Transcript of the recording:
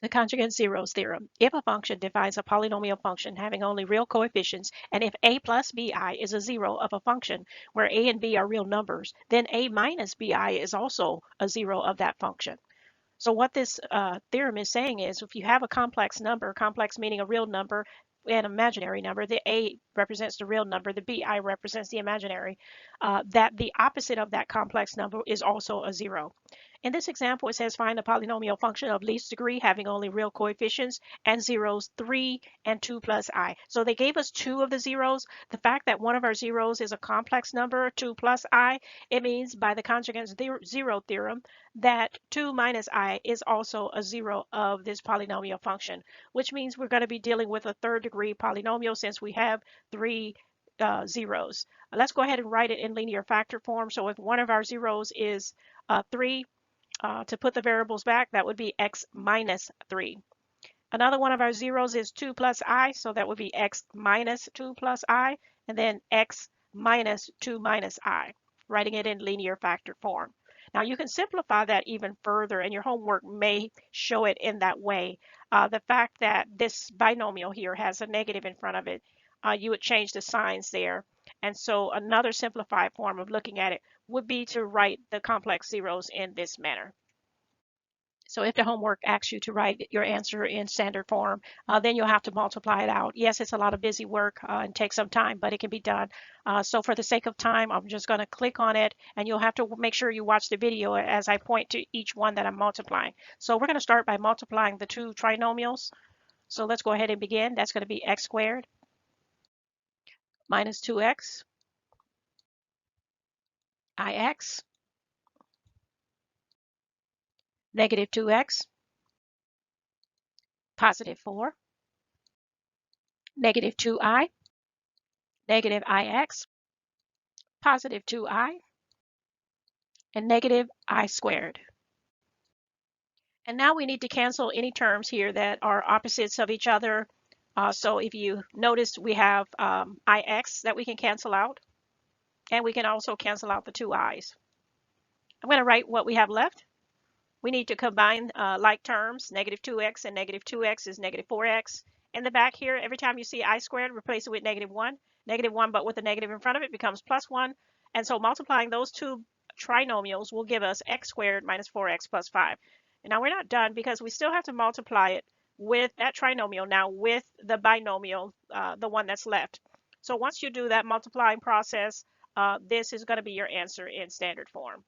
The conjugate zeros theorem. If a function defines a polynomial function having only real coefficients, and if a plus bi is a zero of a function where a and b are real numbers, then a minus bi is also a zero of that function. So what this theorem is saying is if you have a complex number, complex meaning a real number, an imaginary number, the a represents the real number, the bi represents the imaginary, that the opposite of that complex number is also a zero. In this example, it says find the polynomial function of least degree having only real coefficients and zeros 3 and 2 plus I. So they gave us two of the zeros. The fact that one of our zeros is a complex number, 2 plus I, it means by the conjugate zero theorem that 2 minus I is also a zero of this polynomial function, which means we're going to be dealing with a third degree polynomial since we have three zeros. Let's go ahead and write it in linear factor form. So if one of our zeros is 3, to put the variables back, that would be x minus 3. Another one of our zeros is 2 plus I, so that would be x minus 2 plus I, and then x minus 2 minus I, writing it in linear factor form. Now you can simplify that even further, and your homework may show it in that way. The fact that this binomial here has a negative in front of it, you would change the signs there. And so another simplified form of looking at it would be to write the complex zeros in this manner. So if the homework asks you to write your answer in standard form, then you'll have to multiply it out. Yes, it's a lot of busy work and takes some time, but it can be done. So for the sake of time, I'm just going to click on it, and you'll have to make sure you watch the video as I point to each one that I'm multiplying. So we're going to start by multiplying the two trinomials. So let's go ahead and begin. That's going to be x squared minus 2x ix negative 2x positive 4 negative 2i negative ix positive 2i and negative I squared. And now we need to cancel any terms here that are opposites of each other. So if you notice, we have ix that we can cancel out, and we can also cancel out the two i's. I'm going to write what we have left. We need to combine like terms. Negative 2x and negative 2x is negative 4x. In the back here, every time you see I squared, replace it with negative 1. Negative 1, but with a negative in front of it, becomes plus 1. And so multiplying those two trinomials will give us x squared minus 4x plus 5. And now we're not done because we still have to multiply it with that trinomial now with the binomial, the one that's left. So once you do that multiplying process, this is going to be your answer in standard form.